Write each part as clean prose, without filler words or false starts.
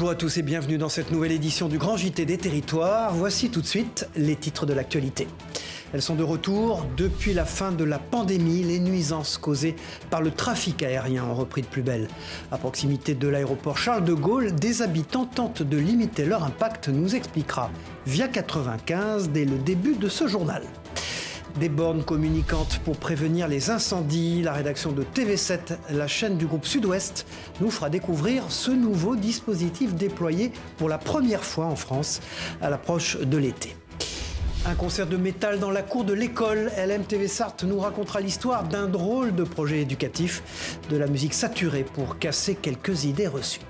Bonjour à tous et bienvenue dans cette nouvelle édition du Grand JT des Territoires. Voici tout de suite les titres de l'actualité. Elles sont de retour. Depuis la fin de la pandémie, les nuisances causées par le trafic aérien ont repris de plus belle. À proximité de l'aéroport Charles de Gaulle, des habitants tentent de limiter leur impact, nous expliquera Via 95 dès le début de ce journal. Des bornes communicantes pour prévenir les incendies. La rédaction de TV7, la chaîne du groupe Sud-Ouest, nous fera découvrir ce nouveau dispositif déployé pour la première fois en France à l'approche de l'été. Un concert de métal dans la cour de l'école. LMTV Sarthe nous racontera l'histoire d'un drôle de projet éducatif, de la musique saturée pour casser quelques idées reçues.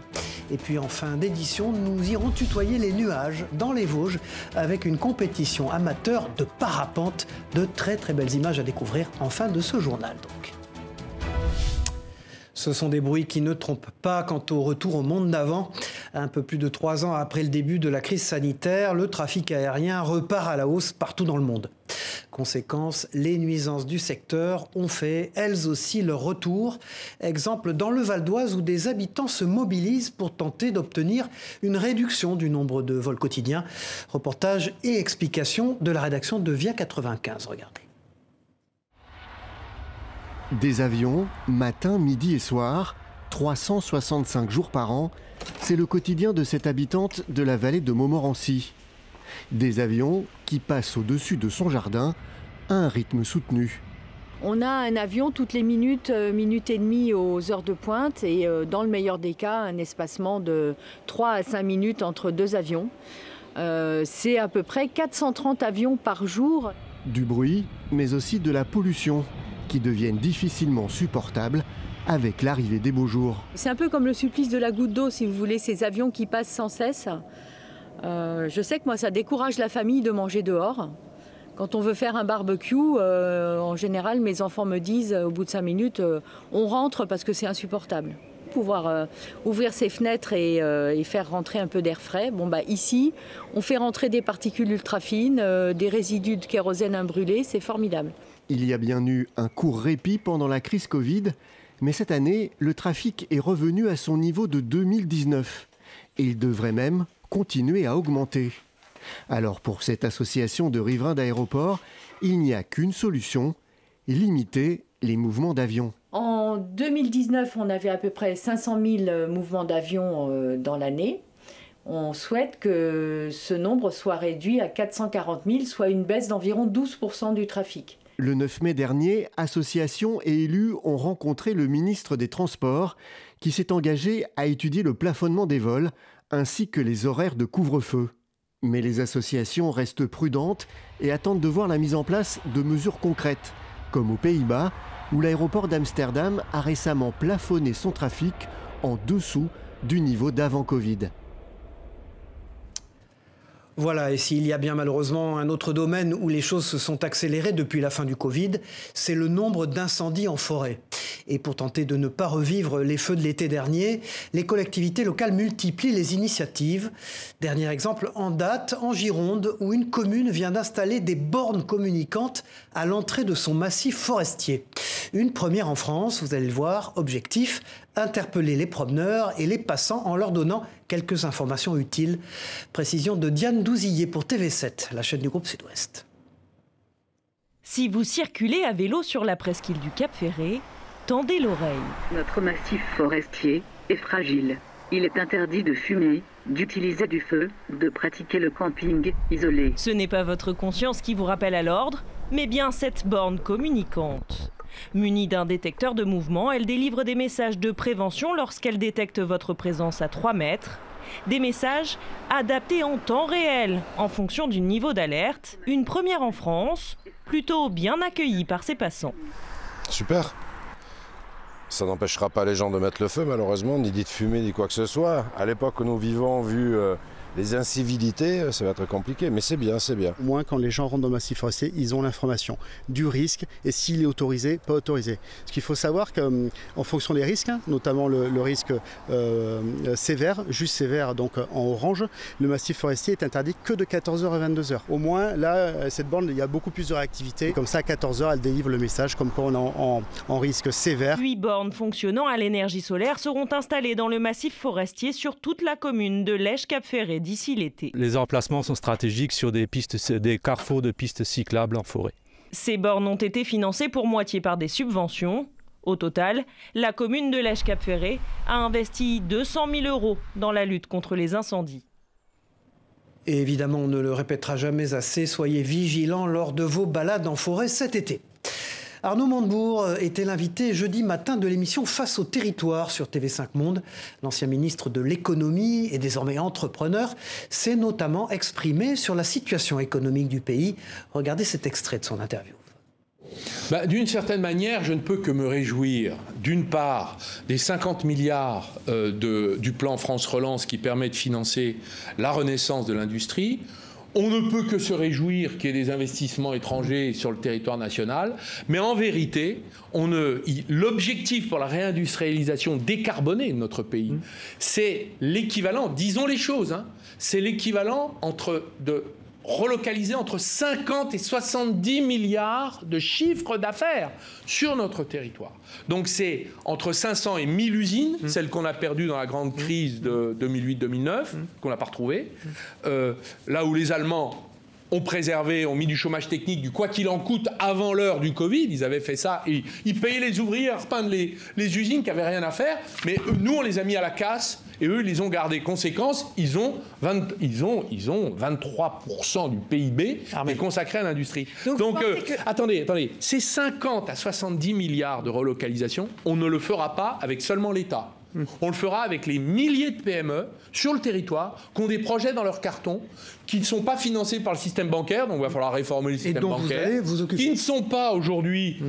Et puis en fin d'édition, nous irons tutoyer les nuages dans les Vosges avec une compétition amateur de parapente. De très très belles images à découvrir en fin de ce journal donc. Ce sont des bruits qui ne trompent pas quant au retour au monde d'avant. Un peu plus de 3 ans après le début de la crise sanitaire, le trafic aérien repart à la hausse partout dans le monde. Conséquence, les nuisances du secteur ont fait, elles aussi, leur retour. Exemple dans le Val d'Oise où des habitants se mobilisent pour tenter d'obtenir une réduction du nombre de vols quotidiens. Reportage et explication de la rédaction de Via 95. Regardez. Des avions, matin, midi et soir, 365 jours par an, c'est le quotidien de cette habitante de la vallée de Montmorency. Des avions qui passent au-dessus de son jardin à un rythme soutenu. On a un avion toutes les minute et demie aux heures de pointe et dans le meilleur des cas, un espacement de 3 à 5 minutes entre 2 avions. C'est à peu près 430 avions par jour. Du bruit, mais aussi de la pollution, qui deviennent difficilement supportables avec l'arrivée des beaux jours. C'est un peu comme le supplice de la goutte d'eau, si vous voulez, ces avions qui passent sans cesse. Je sais que moi, ça décourage la famille de manger dehors. Quand on veut faire un barbecue, en général, mes enfants me disent, au bout de 5 minutes, on rentre parce que c'est insupportable. Pouvoir ouvrir ses fenêtres et faire rentrer un peu d'air frais. Bon, bah, ici, on fait rentrer des particules ultra fines, des résidus de kérosène imbrûlé, c'est formidable. Il y a bien eu un court répit pendant la crise Covid, mais cette année, le trafic est revenu à son niveau de 2019 et il devrait même continuer à augmenter. Alors pour cette association de riverains d'aéroports, il n'y a qu'une solution, limiter les mouvements d'avions. En 2019, on avait à peu près 500 000 mouvements d'avions dans l'année. On souhaite que ce nombre soit réduit à 440 000, soit une baisse d'environ 12% du trafic. Le 9 mai dernier, associations et élus ont rencontré le ministre des Transports qui s'est engagé à étudier le plafonnement des vols ainsi que les horaires de couvre-feu. Mais les associations restent prudentes et attendent de voir la mise en place de mesures concrètes, comme aux Pays-Bas où l'aéroport d'Amsterdam a récemment plafonné son trafic en dessous du niveau d'avant Covid. Voilà, et s'il y a bien malheureusement un autre domaine où les choses se sont accélérées depuis la fin du Covid, c'est le nombre d'incendies en forêt. Et pour tenter de ne pas revivre les feux de l'été dernier, les collectivités locales multiplient les initiatives. Dernier exemple en date, en Gironde, où une commune vient d'installer des bornes communicantes à l'entrée de son massif forestier. Une première en France, vous allez le voir, objectif, interpeller les promeneurs et les passants en leur donnant quelques informations utiles. Précision de Diane Douzillet pour TV7, la chaîne du groupe Sud-Ouest. Si vous circulez à vélo sur la presqu'île du Cap Ferret, tendez l'oreille. Notre massif forestier est fragile. Il est interdit de fumer, d'utiliser du feu, de pratiquer le camping isolé. Ce n'est pas votre conscience qui vous rappelle à l'ordre, mais bien cette borne communicante. Munie d'un détecteur de mouvement, elle délivre des messages de prévention lorsqu'elle détecte votre présence à 3 mètres. Des messages adaptés en temps réel, en fonction du niveau d'alerte. Une première en France, plutôt bien accueillie par ses passants. Super. Ça n'empêchera pas les gens de mettre le feu, malheureusement, ni de fumer, ni quoi que ce soit. À l'époque où nous vivons, vu Les incivilités, ça va être compliqué, mais c'est bien, c'est bien. Au moins, quand les gens rentrent dans le massif forestier, ils ont l'information du risque et s'il est autorisé, pas autorisé. Ce qu'il faut savoir qu'en fonction des risques, notamment le risque sévère, juste sévère, donc en orange, le massif forestier est interdit que de 14h à 22h. Au moins, là, cette borne, il y a beaucoup plus de réactivité. Comme ça, à 14h, elle délivre le message comme quoi on est en risque sévère. 8 bornes fonctionnant à l'énergie solaire seront installées dans le massif forestier sur toute la commune de Lège-Cap-Ferret d'ici l'été. Les emplacements sont stratégiques sur des carrefours de pistes cyclables en forêt. Ces bornes ont été financées pour moitié par des subventions. Au total, la commune de Lège-Cap-Ferret a investi 200 000 € dans la lutte contre les incendies. Et évidemment, on ne le répétera jamais assez, soyez vigilants lors de vos balades en forêt cet été. Arnaud Montebourg était l'invité jeudi matin de l'émission Face au territoire sur TV5 Monde. L'ancien ministre de l'économie et désormais entrepreneur s'est notamment exprimé sur la situation économique du pays. Regardez cet extrait de son interview. D'une certaine manière, je ne peux que me réjouir, d'une part, des 50 milliards du plan France Relance qui permet de financer la renaissance de l'industrie. On ne peut que se réjouir qu'il y ait des investissements étrangers sur le territoire national, mais en vérité, l'objectif pour la réindustrialisation décarbonée de notre pays, c'est l'équivalent, disons les choses, c'est l'équivalent de relocaliser entre 50 et 70 milliards de chiffre d'affaires sur notre territoire. Donc c'est entre 500 et 1000 usines, celles qu'on a perdues dans la grande crise de 2008-2009, qu'on n'a pas retrouvées. Là où les Allemands ont préservé, ont mis du chômage technique, du quoi qu'il en coûte avant l'heure du Covid, ils avaient fait ça, et ils payaient les ouvriers à repeindre les usines qui n'avaient rien à faire, mais nous on les a mis à la casse, et eux ils les ont gardés. Conséquence, ils ont 23% du PIB qui est consacré à l'industrie. Donc attendez, ces 50 à 70 milliards de relocalisation, on ne le fera pas avec seulement l'État. On le fera avec les milliers de PME sur le territoire qui ont des projets dans leur carton, qui ne sont pas financés par le système bancaire, donc il va falloir réformer le système bancaire, qui ne sont pas aujourd'hui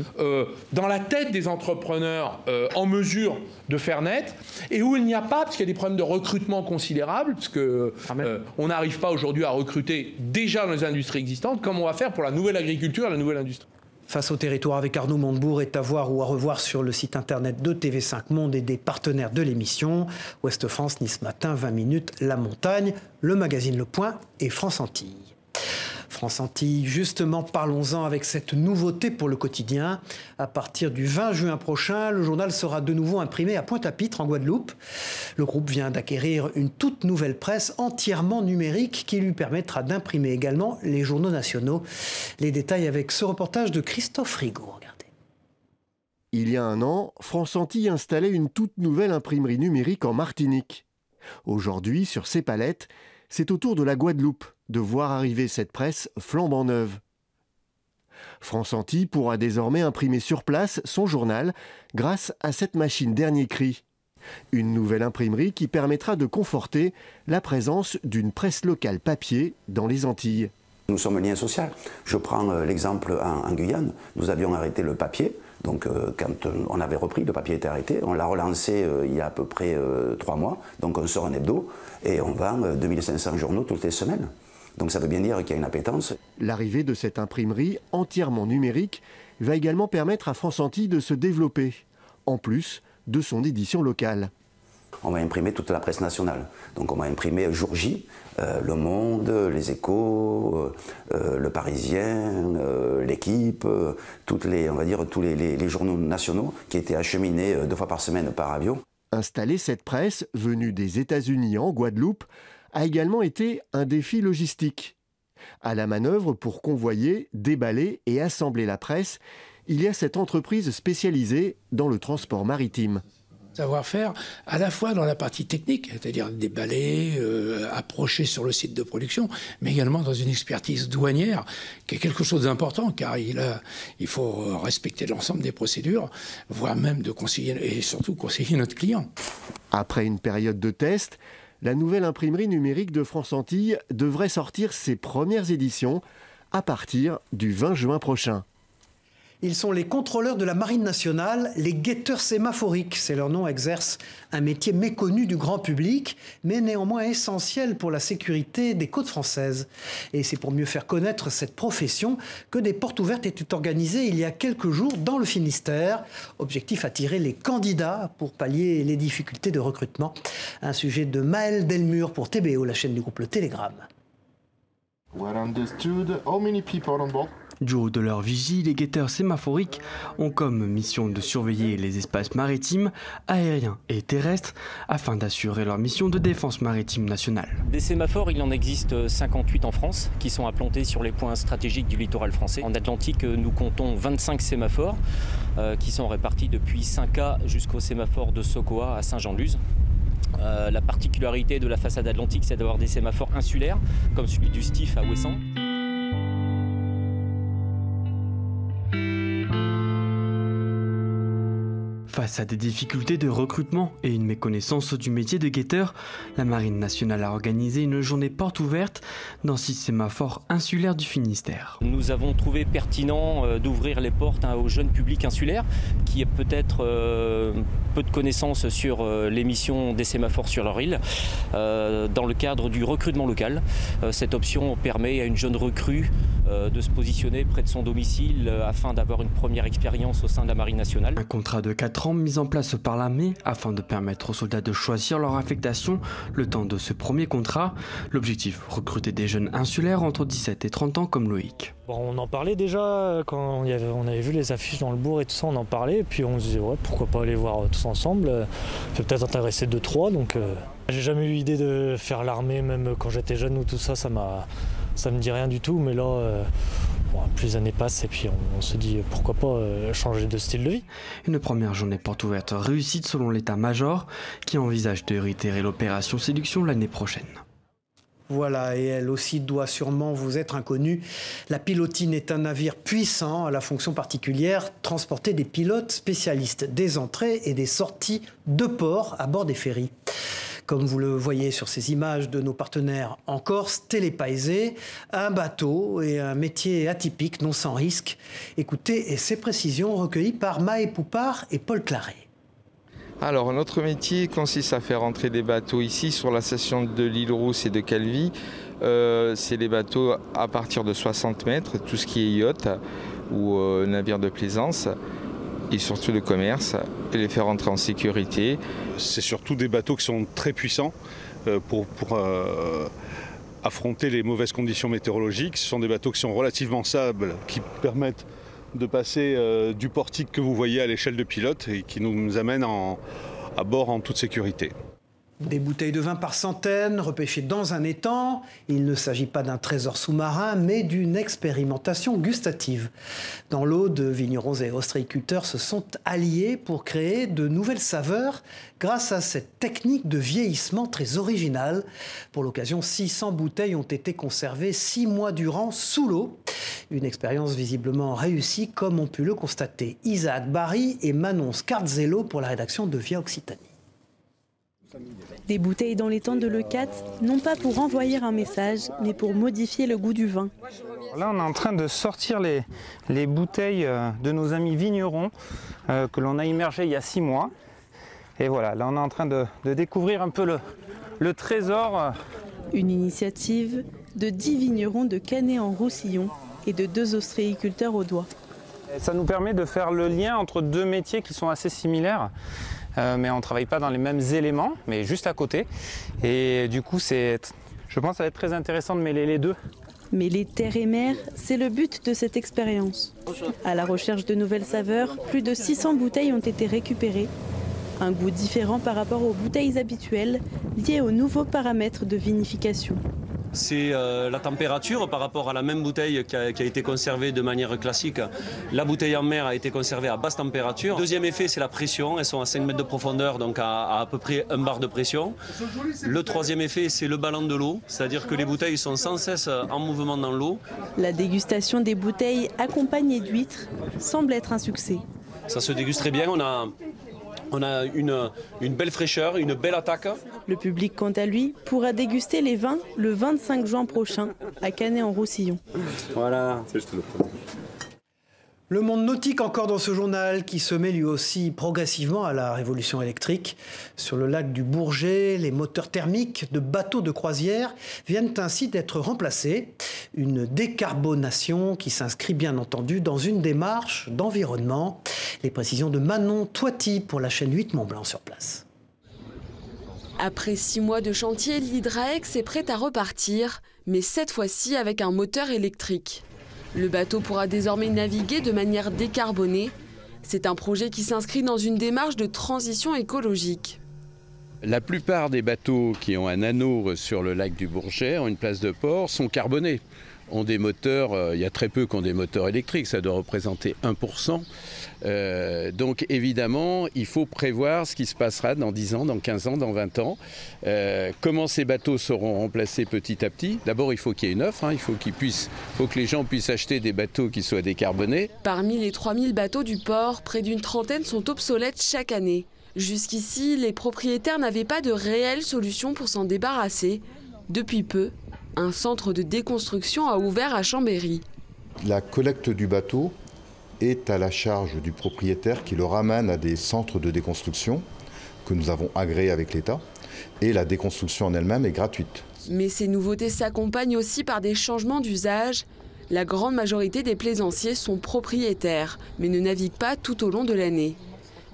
dans la tête des entrepreneurs en mesure de faire naître, et où il n'y a pas, parce qu'il y a des problèmes de recrutement considérables, parce qu'on n'arrive pas aujourd'hui à recruter déjà dans les industries existantes, comme on va faire pour la nouvelle agriculture et la nouvelle industrie. Face au territoire avec Arnaud Montebourg est à voir ou à revoir sur le site internet de TV5 Monde et des partenaires de l'émission. Ouest France, Nice Matin, 20 minutes, La Montagne, le magazine Le Point et France Antilles. France Antilles, justement, parlons-en avec cette nouveauté pour le quotidien. À partir du 20 juin prochain, le journal sera de nouveau imprimé à Pointe-à-Pitre, en Guadeloupe. Le groupe vient d'acquérir une toute nouvelle presse entièrement numérique qui lui permettra d'imprimer également les journaux nationaux. Les détails avec ce reportage de Christophe Rigaud. Regardez. Il y a un an, France Antilles installait une toute nouvelle imprimerie numérique en Martinique. Aujourd'hui, sur ses palettes, c'est au tour de la Guadeloupe de voir arriver cette presse flambant neuve. France Antilles pourra désormais imprimer sur place son journal grâce à cette machine dernier cri. Une nouvelle imprimerie qui permettra de conforter la présence d'une presse locale papier dans les Antilles. Nous sommes un lien social. Je prends l'exemple en Guyane. Nous avions arrêté le papier. Donc quand on avait repris, le papier était arrêté. On l'a relancé il y a à peu près 3 mois. Donc on sort un hebdo et on vend 2500 journaux toutes les semaines. Donc ça veut bien dire qu'il y a une appétence. L'arrivée de cette imprimerie entièrement numérique va également permettre à France Antilles de se développer, en plus de son édition locale. On va imprimer toute la presse nationale. Donc on va imprimer jour J, Le Monde, Les Échos, Le Parisien, L'Équipe, tous les journaux nationaux qui étaient acheminés 2 fois par semaine par avion. Installer cette presse venue des États-Unis en Guadeloupe a également été un défi logistique. À la manœuvre pour convoyer, déballer et assembler la presse, il y a cette entreprise spécialisée dans le transport maritime. Savoir-faire à la fois dans la partie technique, c'est-à-dire déballer, approcher sur le site de production, mais également dans une expertise douanière qui est quelque chose d'important car il faut respecter l'ensemble des procédures, voire même de conseiller et surtout conseiller notre client. Après une période de test, la nouvelle imprimerie numérique de France Antilles devrait sortir ses premières éditions à partir du 20 juin prochain. Ils sont les contrôleurs de la Marine nationale, les guetteurs sémaphoriques. C'est leur nom, exercent un métier méconnu du grand public, mais néanmoins essentiel pour la sécurité des côtes françaises. Et c'est pour mieux faire connaître cette profession que des portes ouvertes étaient organisées il y a quelques jours dans le Finistère. Objectif, attirer les candidats pour pallier les difficultés de recrutement. Un sujet de Maël Delmure pour TBO, la chaîne du groupe Le Télégramme. Well understood. How many people on board? Du haut de leur vigie, les guetteurs sémaphoriques ont comme mission de surveiller les espaces maritimes, aériens et terrestres afin d'assurer leur mission de défense maritime nationale. Des sémaphores, il en existe 58 en France qui sont implantés sur les points stratégiques du littoral français. En Atlantique, nous comptons 25 sémaphores qui sont répartis depuis Saint-Cas jusqu'au sémaphore de Sokoa à Saint-Jean-de-Luz. La particularité de la façade atlantique, c'est d'avoir des sémaphores insulaires, comme celui du Stif à Ouessant. Face à des difficultés de recrutement et une méconnaissance du métier de guetteur, la Marine nationale a organisé une journée porte ouverte dans 6 sémaphores insulaires du Finistère. Nous avons trouvé pertinent d'ouvrir les portes au jeune public insulaire qui a peut-être peu de connaissances sur les missions des sémaphores sur leur île dans le cadre du recrutement local. Cette option permet à une jeune recrue de se positionner près de son domicile afin d'avoir une première expérience au sein de la Marine nationale. Un contrat de 4 ans mis en place par l'armée afin de permettre aux soldats de choisir leur affectation le temps de ce premier contrat. L'objectif, recruter des jeunes insulaires entre 17 et 30 ans comme Loïc. Bon, on en parlait déjà quand on avait vu les affiches dans le bourg et tout ça, on en parlait et puis on se disait ouais, pourquoi pas aller voir tous ensemble, peut-être intéresser 2-3 donc j'ai jamais eu l'idée de faire l'armée même quand j'étais jeune ou tout ça, ça me dit rien du tout mais là plus les années passent et puis on se dit pourquoi pas changer de style de vie. Une première journée porte ouverte réussite selon l'état-major qui envisage de réitérer l'opération Séduction l'année prochaine. Voilà, et elle aussi doit sûrement vous être inconnue. La pilotine est un navire puissant à la fonction particulière, transporter des pilotes spécialistes des entrées et des sorties de port à bord des ferries. Comme vous le voyez sur ces images de nos partenaires en Corse, Télépaisé, un bateau et un métier atypique, non sans risque. Écoutez ces précisions recueillies par Maë Poupard et Paul Claret. Alors, notre métier consiste à faire entrer des bateaux ici sur la station de l'île Rousse et de Calvi. C'est des bateaux à partir de 60 mètres, tout ce qui est yacht ou navire de plaisance. Et surtout de commerce, et les faire entrer en sécurité. C'est surtout des bateaux qui sont très puissants pour affronter les mauvaises conditions météorologiques. Ce sont des bateaux qui sont relativement stables, qui permettent de passer du portique que vous voyez à l'échelle de pilote et qui nous amènent à bord en toute sécurité. Des bouteilles de vin par centaines, repêchées dans un étang. Il ne s'agit pas d'un trésor sous-marin, mais d'une expérimentation gustative. Dans l'Aude, vignerons et ostréiculteurs se sont alliés pour créer de nouvelles saveurs grâce à cette technique de vieillissement très originale. Pour l'occasion, 600 bouteilles ont été conservées 6 mois durant sous l'eau. Une expérience visiblement réussie, comme ont pu le constater Isaac Barry et Manon Scarzello pour la rédaction de Via Occitanie. Des bouteilles dans les temps de Leucate, non pas pour envoyer un message, mais pour modifier le goût du vin. Là, on est en train de sortir les bouteilles de nos amis vignerons que l'on a immergées il y a 6 mois. Et voilà, là, on est en train de découvrir un peu le trésor. Une initiative de 10 vignerons de Canet-en-Roussillon et de 2 ostréiculteurs audois. Ça nous permet de faire le lien entre 2 métiers qui sont assez similaires. Mais on ne travaille pas dans les mêmes éléments, mais juste à côté. Et du coup, je pense que ça va être très intéressant de mêler les deux. Mêler terre et mer, c'est le but de cette expérience. À la recherche de nouvelles saveurs, plus de 600 bouteilles ont été récupérées. Un goût différent par rapport aux bouteilles habituelles, lié aux nouveaux paramètres de vinification. C'est la température par rapport à la même bouteille qui a été conservée de manière classique. La bouteille en mer a été conservée à basse température. Deuxième effet, c'est la pression. Elles sont à 5 mètres de profondeur, donc à peu près 1 bar de pression. Le troisième effet, c'est le ballon de l'eau, c'est-à-dire que les bouteilles sont sans cesse en mouvement dans l'eau. La dégustation des bouteilles accompagnée d'huîtres semble être un succès. Ça se déguste très bien. On a une belle fraîcheur, une belle attaque. Le public, quant à lui, pourra déguster les vins le 25 juin prochain à Canet-en-Roussillon. Voilà. Le monde nautique encore dans ce journal qui se met lui aussi progressivement à la révolution électrique. Sur le lac du Bourget, les moteurs thermiques de bateaux de croisière viennent ainsi d'être remplacés. Une décarbonation qui s'inscrit bien entendu dans une démarche d'environnement. Les précisions de Manon Toiti pour la chaîne 8 Mont-Blanc sur place. Après 6 mois de chantier, l'Hydraex est prêt à repartir, mais cette fois-ci avec un moteur électrique. Le bateau pourra désormais naviguer de manière décarbonée. C'est un projet qui s'inscrit dans une démarche de transition écologique. La plupart des bateaux qui ont un anneau sur le lac du Bourget, ont une place de port, sont carbonés. Ont des moteurs, il y a très peu qui ont des moteurs électriques, ça doit représenter 1%. Donc évidemment, il faut prévoir ce qui se passera dans 10 ans, dans 15 ans, dans 20 ans. Comment ces bateaux seront remplacés petit à petit. D'abord, il faut qu'il y ait une offre, il faut que les gens puissent acheter des bateaux qui soient décarbonés. Parmi les 3000 bateaux du port, près d'une trentaine sont obsolètes chaque année. Jusqu'ici, les propriétaires n'avaient pas de réelle solution pour s'en débarrasser. Depuis peu, un centre de déconstruction a ouvert à Chambéry. La collecte du bateau est à la charge du propriétaire qui le ramène à des centres de déconstruction que nous avons agréés avec l'État. Et la déconstruction en elle-même est gratuite. Mais ces nouveautés s'accompagnent aussi par des changements d'usage. La grande majorité des plaisanciers sont propriétaires, mais ne naviguent pas tout au long de l'année.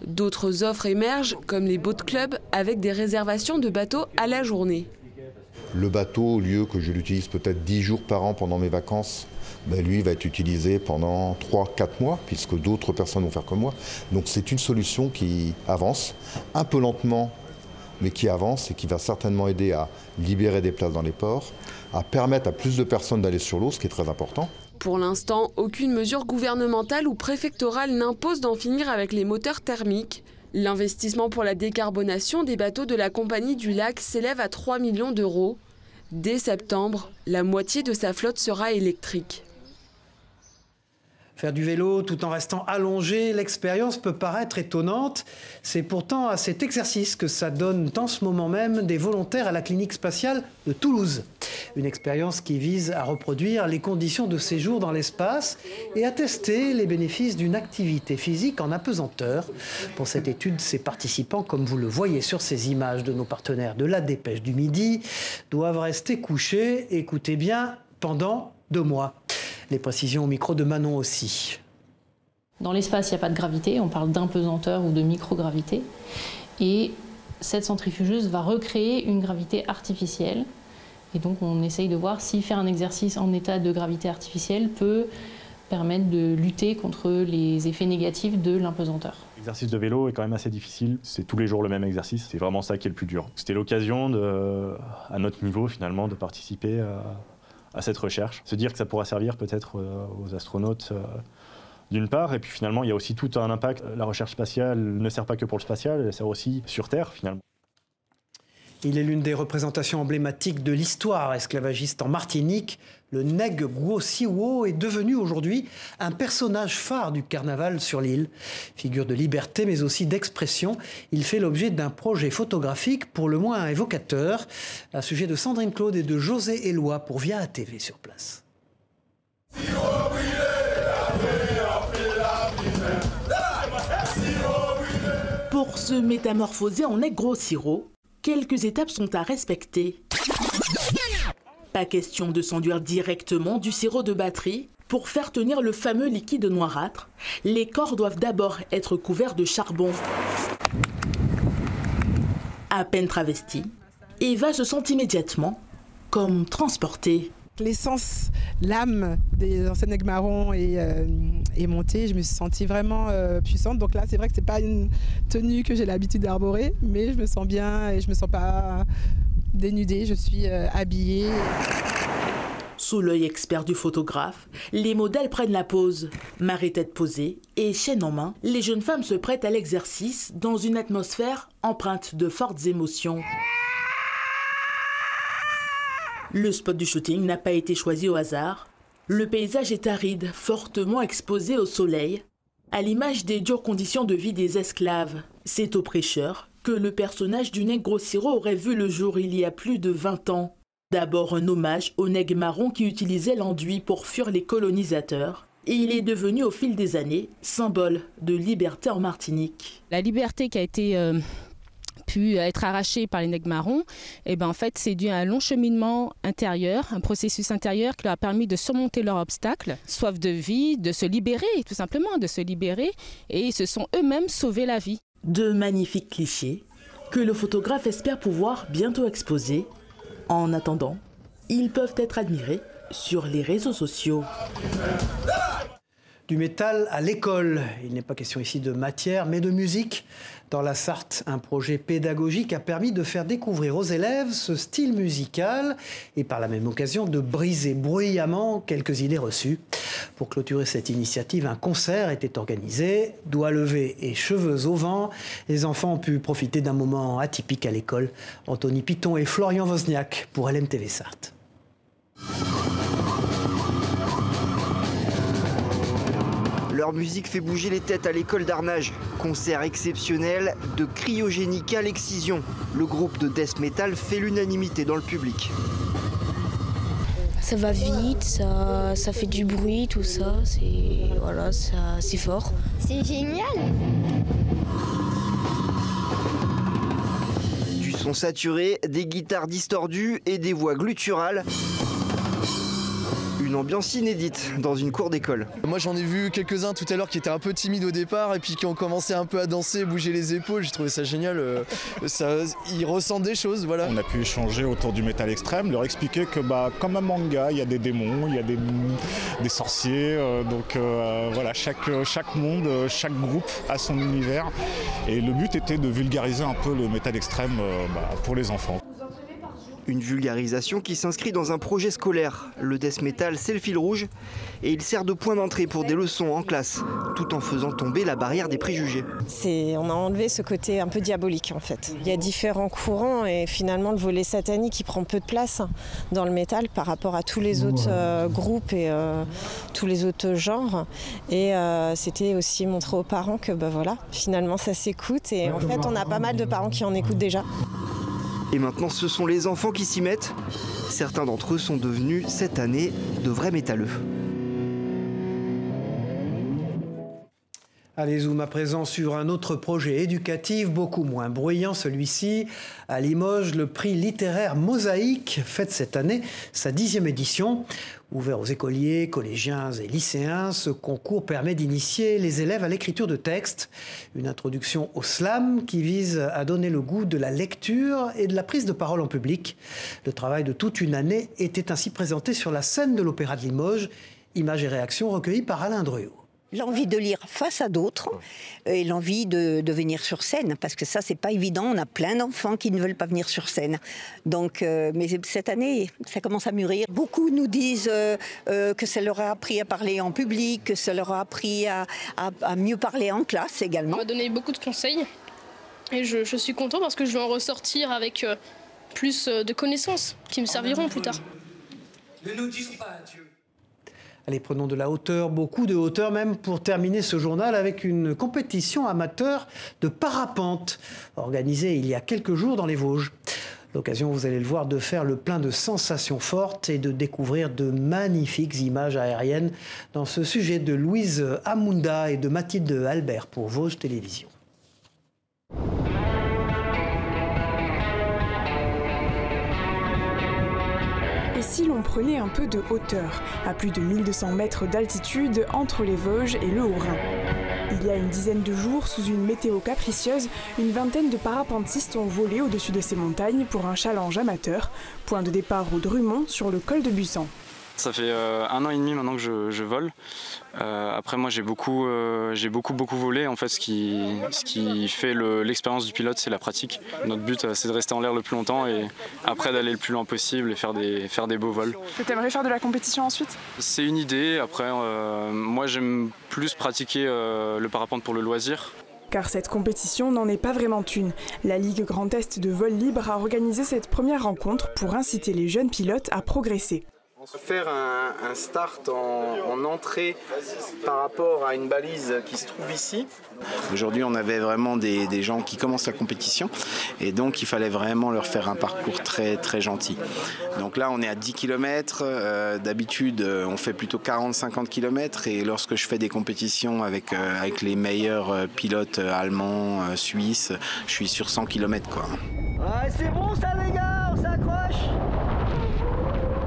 D'autres offres émergent, comme les boat clubs, avec des réservations de bateaux à la journée. Le bateau, au lieu que je l'utilise peut-être 10 jours par an pendant mes vacances, lui va être utilisé pendant 3-4 mois, puisque d'autres personnes vont faire comme moi. Donc c'est une solution qui avance, un peu lentement, mais qui avance et qui va certainement aider à libérer des places dans les ports, à permettre à plus de personnes d'aller sur l'eau, ce qui est très important. Pour l'instant, aucune mesure gouvernementale ou préfectorale n'impose d'en finir avec les moteurs thermiques. L'investissement pour la décarbonation des bateaux de la Compagnie du Lac s'élève à 3 millions d'euros. Dès septembre, la moitié de sa flotte sera électrique. Faire du vélo tout en restant allongé, l'expérience peut paraître étonnante. C'est pourtant à cet exercice que s'adonnent en ce moment même des volontaires à la clinique spatiale de Toulouse. Une expérience qui vise à reproduire les conditions de séjour dans l'espace et à tester les bénéfices d'une activité physique en apesanteur. Pour cette étude, ces participants, comme vous le voyez sur ces images de nos partenaires de la Dépêche du Midi, doivent rester couchés, écoutez bien, pendant 2 mois. Les précisions au micro de Manon aussi. Dans l'espace, il n'y a pas de gravité, on parle d'impesanteur ou de microgravité. Et cette centrifugeuse va recréer une gravité artificielle. Et donc on essaye de voir si faire un exercice en état de gravité artificielle peut permettre de lutter contre les effets négatifs de l'impesanteur. L'exercice de vélo est quand même assez difficile, c'est tous les jours le même exercice, c'est vraiment ça qui est le plus dur. C'était l'occasion, à notre niveau finalement, de participer à cette recherche. Se dire que ça pourra servir peut-être aux astronautes d'une part, et puis finalement il y a aussi tout un impact. La recherche spatiale ne sert pas que pour le spatial, elle sert aussi sur Terre finalement. Il est l'une des représentations emblématiques de l'histoire esclavagiste en Martinique. Le Nègre Gwo Siwo est devenu aujourd'hui un personnage phare du carnaval sur l'île. Figure de liberté mais aussi d'expression, il fait l'objet d'un projet photographique pour le moins évocateur. Un sujet de Sandrine Claude et de José Éloi pour Via TV sur place. Pour se métamorphoser en Nègre Gwo Siwo, quelques étapes sont à respecter. Pas question de s'enduire directement du sirop de batterie. Pour faire tenir le fameux liquide noirâtre, les corps doivent d'abord être couverts de charbon. À peine travesti, Eva se sent immédiatement comme transportée. L'essence, l'âme des anciens nègres marrons est montée. Je me suis sentie vraiment puissante. Donc là, c'est vrai que c'est pas une tenue que j'ai l'habitude d'arborer, mais je me sens bien et je me sens pas dénudée. Je suis habillée. Sous l'œil expert du photographe, les modèles prennent la pose. Marée tête posée et chaîne en main, les jeunes femmes se prêtent à l'exercice dans une atmosphère empreinte de fortes émotions. Le spot du shooting n'a pas été choisi au hasard. Le paysage est aride, fortement exposé au soleil, à l'image des dures conditions de vie des esclaves. C'est au prêcheur que le personnage du Nègre Gwo Siwo aurait vu le jour il y a plus de 20 ans. D'abord un hommage aux nègres marrons qui utilisaient l'enduit pour fuir les colonisateurs. Et il est devenu au fil des années symbole de liberté en Martinique. La liberté qui a été pu être arrachée par les nègres marrons, en fait, c'est dû à un long cheminement intérieur, un processus intérieur qui leur a permis de surmonter leurs obstacles, soif de vie, de se libérer, tout simplement, de se libérer, et ils se sont eux-mêmes sauvés la vie. De magnifiques clichés que le photographe espère pouvoir bientôt exposer. En attendant, ils peuvent être admirés sur les réseaux sociaux. Du métal à l'école. Il n'est pas question ici de matière, mais de musique. Dans la Sarthe, un projet pédagogique a permis de faire découvrir aux élèves ce style musical et par la même occasion de briser bruyamment quelques idées reçues. Pour clôturer cette initiative, un concert était organisé. Doigts levés et cheveux au vent, les enfants ont pu profiter d'un moment atypique à l'école. Anthony Piton et Florian Wozniak pour LMTV Sarthe. Leur musique fait bouger les têtes à l'école d'Arnage. Concert exceptionnel de Cryogénica à l'excision. Le groupe de death metal fait l'unanimité dans le public. Ça va vite, ça fait du bruit, tout ça, c'est fort. C'est génial. Du son saturé, des guitares distordues et des voix gutturales. Une ambiance inédite dans une cour d'école. Moi j'en ai vu quelques-uns tout à l'heure qui étaient un peu timides au départ et puis qui ont commencé un peu à danser, bouger les épaules. J'ai trouvé ça génial. Ils ressentent des choses, voilà. On a pu échanger autour du métal extrême, leur expliquer que comme un manga, il y a des démons, il y a des sorciers. Voilà, chaque monde, chaque groupe a son univers. Et le but était de vulgariser un peu le métal extrême pour les enfants. Une vulgarisation qui s'inscrit dans un projet scolaire. Le death metal, c'est le fil rouge et il sert de point d'entrée pour des leçons en classe, tout en faisant tomber la barrière des préjugés. On a enlevé ce côté un peu diabolique en fait. Il y a différents courants et finalement le volet satanique qui prend peu de place dans le métal par rapport à tous les autres groupes et tous les autres genres. Et c'était aussi montrer aux parents que finalement ça s'écoute et en fait on a pas mal de parents qui en écoutent déjà. Et maintenant, ce sont les enfants qui s'y mettent. Certains d'entre eux sont devenus, cette année, de vrais métalleux. Allez, zoom à présent sur un autre projet éducatif, beaucoup moins bruyant, celui-ci. À Limoges, le prix littéraire Mosaïque fête cette année sa 10e édition. Ouvert aux écoliers, collégiens et lycéens, ce concours permet d'initier les élèves à l'écriture de textes. Une introduction au slam qui vise à donner le goût de la lecture et de la prise de parole en public. Le travail de toute une année était ainsi présenté sur la scène de l'Opéra de Limoges. Images et réactions recueillies par Alain Druot. L'envie de lire face à d'autres et l'envie de venir sur scène, parce que ça, c'est pas évident. On a plein d'enfants qui ne veulent pas venir sur scène. Donc, mais cette année, ça commence à mûrir. Beaucoup nous disent que ça leur a appris à parler en public, que ça leur a appris à mieux parler en classe également. On m'a donné beaucoup de conseils et je suis content parce que je vais en ressortir avec plus de connaissances qui me serviront plus tard. Ne nous disons pas adieu. Allez, prenons de la hauteur, beaucoup de hauteur même, pour terminer ce journal avec une compétition amateur de parapente organisée il y a quelques jours dans les Vosges. L'occasion, vous allez le voir, de faire le plein de sensations fortes et de découvrir de magnifiques images aériennes dans ce sujet de Louise Amunda et de Mathilde Albert pour Vosges Télévisions. Et si l'on prenait un peu de hauteur, à plus de 1200 mètres d'altitude entre les Vosges et le Haut-Rhin? Il y a une dizaine de jours, sous une météo capricieuse, une vingtaine de parapentistes ont volé au-dessus de ces montagnes pour un challenge amateur. Point de départ au Drumont, sur le col de Bussan. Ça fait 1 an et demi maintenant que je vole. Après moi j'ai beaucoup volé. En fait ce qui fait l'expérience du pilote, c'est la pratique. Notre but c'est de rester en l'air le plus longtemps et après d'aller le plus loin possible et faire des beaux vols. Tu aimerais faire de la compétition ensuite? C'est une idée. Après moi j'aime plus pratiquer le parapente pour le loisir. Car cette compétition n'en est pas vraiment une. La Ligue Grand Est de vol libre a organisé cette première rencontre pour inciter les jeunes pilotes à progresser. Faire un start en entrée par rapport à une balise qui se trouve ici. Aujourd'hui, on avait vraiment des gens qui commencent la compétition et donc il fallait vraiment leur faire un parcours très très gentil. Donc là, on est à 10 km. D'habitude, on fait plutôt 40-50 km et lorsque je fais des compétitions avec les meilleurs pilotes allemands, suisses, je suis sur 100 km quoi. Ouais, c'est bon ça les gars, on s'accroche.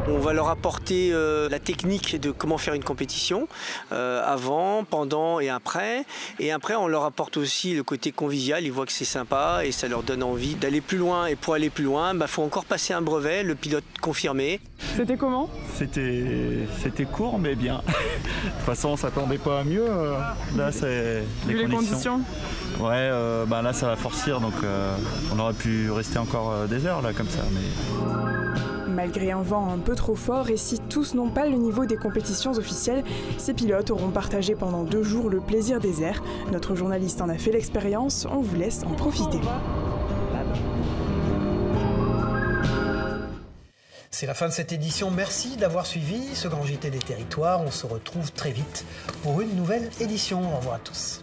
On va leur apporter la technique de comment faire une compétition, avant, pendant et après. Et après, on leur apporte aussi le côté convivial. Ils voient que c'est sympa et ça leur donne envie d'aller plus loin. Et pour aller plus loin, faut encore passer un brevet, le pilote confirmé. C'était comment ? C'était court, mais bien. De toute façon, on s'attendait pas à mieux. Là, c'est les conditions. Ouais, là, ça va forcir, donc on aurait pu rester encore des heures là comme ça. Malgré un vent un peu trop fort et si tous n'ont pas le niveau des compétitions officielles, ces pilotes auront partagé pendant 2 jours le plaisir des airs. Notre journaliste en a fait l'expérience, on vous laisse en profiter. C'est la fin de cette édition. Merci d'avoir suivi ce Grand JT des Territoires. On se retrouve très vite pour une nouvelle édition. Au revoir à tous.